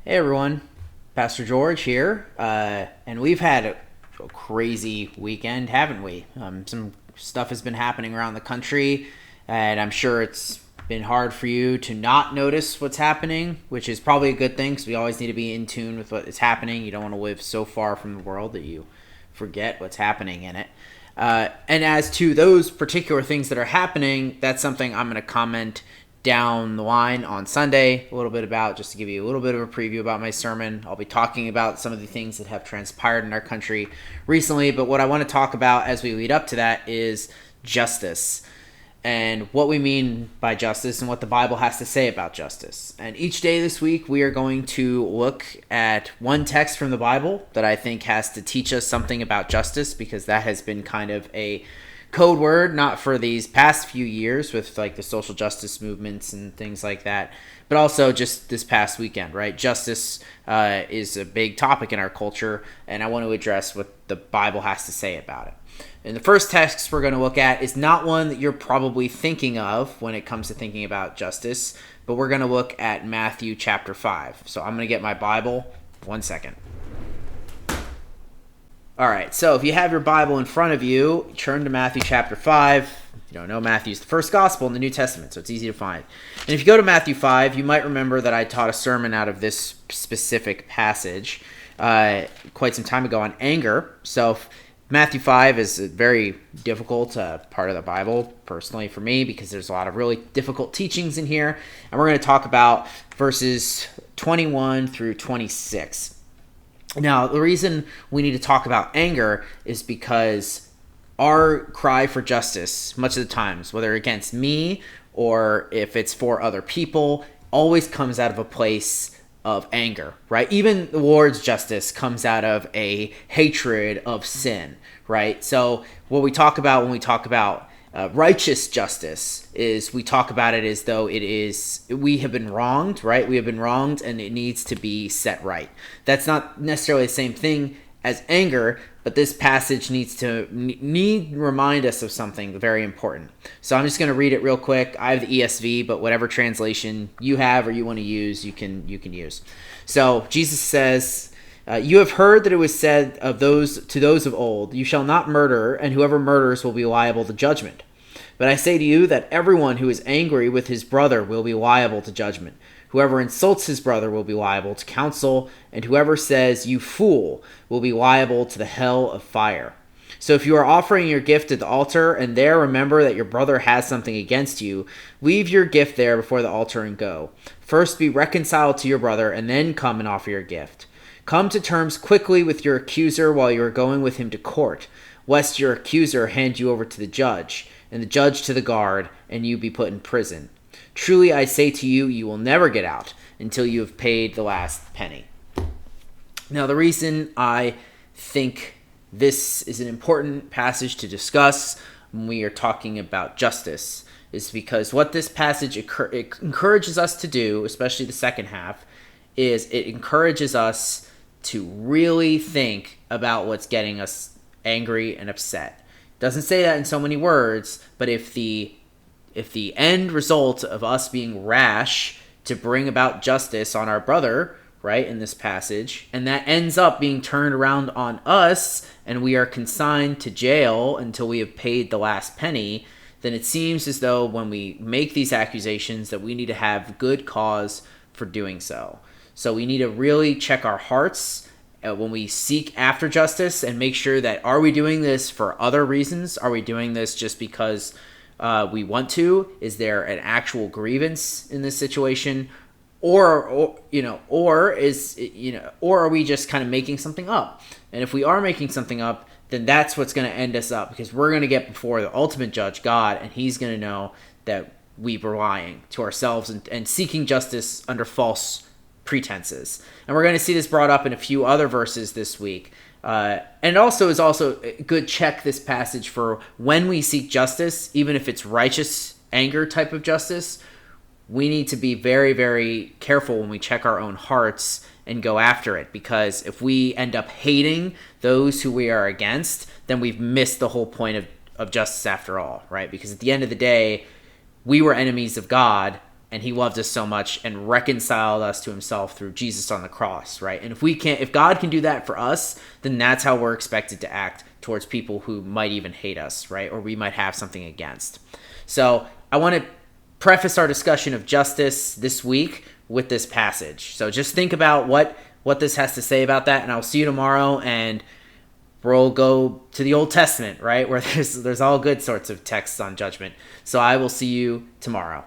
Hey everyone, Pastor George here, and we've had a crazy weekend, haven't we? Some stuff has been happening around the country, and I'm sure it's been hard for you to not notice what's happening, which is probably a good thing because we always need to be in tune with what is happening. You don't want to live so far from the world that you forget what's happening in it. And as to those particular things that are happening, that's something I'm going to comment down the line on Sunday a little bit about, just to give you a little bit of a preview about my sermon. I'll be talking about some of the things that have transpired in our country recently, but what I want to talk about as we lead up to that is justice and what we mean by justice and what the Bible has to say about justice. And each day this week, we are going to look at one text from the Bible that I think has to teach us something about justice, because that has been kind of a code word, not for these past few years with like the social justice movements and things like that, but also just this past weekend, right? Justice is a big topic in our culture, and I want to address what the Bible has to say about it. And the first text we're going to look at is not one that you're probably thinking of when it comes to thinking about justice, but we're going to look at Matthew chapter 5. So I'm going to get my Bible. 1 second. All right, so if you have your Bible in front of you, turn to Matthew chapter 5. If you don't know, Matthew's the first gospel in the New Testament, so it's easy to find. And if you go to Matthew 5, you might remember that I taught a sermon out of this specific passage quite some time ago on anger. So Matthew 5 is a very difficult part of the Bible, personally for me, because there's a lot of really difficult teachings in here. And we're going to talk about verses 21 through 26. Now, the reason we need to talk about anger is because our cry for justice, much of the times, whether against me or if it's for other people, always comes out of a place of anger, right? Even the Lord's justice comes out of a hatred of sin, right? So what we talk about when we talk about righteous justice is we talk about it as though it is, we have been wronged, right? We have been wronged and it needs to be set right. That's not necessarily the same thing as anger, but this passage needs to remind us of something very important. So I'm just going to read it real quick. I have the ESV, but whatever translation you have or you want to use, you can use. So Jesus says, you have heard that it was said of those of old, you shall not murder, and whoever murders will be liable to judgment. But I say to you that everyone who is angry with his brother will be liable to judgment. Whoever insults his brother will be liable to counsel, and whoever says, you fool, will be liable to the hell of fire. So if you are offering your gift at the altar, and there remember that your brother has something against you, leave your gift there before the altar and go. First be reconciled to your brother, and then come and offer your gift. Come to terms quickly with your accuser while you are going with him to court, lest your accuser hand you over to the judge, and the judge to the guard, and you be put in prison. Truly I say to you, you will never get out until you have paid the last penny. Now, the reason I think this is an important passage to discuss when we are talking about justice is because what this passage encourages us to do, especially the second half, is it encourages us to really think about what's getting us angry and upset. It doesn't say that in so many words, but if the end result of us being rash to bring about justice on our brother, right, in this passage, and that ends up being turned around on us and we are consigned to jail until we have paid the last penny, then it seems as though when we make these accusations that we need to have good cause for doing so. So we need to really check our hearts when we seek after justice and make sure that, are we doing this for other reasons? Are we doing this just because we want to? Is there an actual grievance in this situation? Or are we just kind of making something up? And if we are making something up, then that's what's going to end us up, because we're going to get before the ultimate judge, God, and he's going to know that we were lying to ourselves and seeking justice under false pretenses. And we're going to see this brought up in a few other verses this week. And it also is a good check, this passage, for when we seek justice, even if it's righteous anger type of justice, we need to be very, very careful when we check our own hearts and go after it. Because if we end up hating those who we are against, then we've missed the whole point of justice after all, right? Because at the end of the day, we were enemies of God, and he loved us so much and reconciled us to himself through Jesus on the cross, right? And if God can do that for us, then that's how we're expected to act towards people who might even hate us, right? Or we might have something against. So I want to preface our discussion of justice this week with this passage. So just think about what this has to say about that, and I'll see you tomorrow, and we'll go to the Old Testament, right? Where there's all good sorts of texts on judgment. So I will see you tomorrow.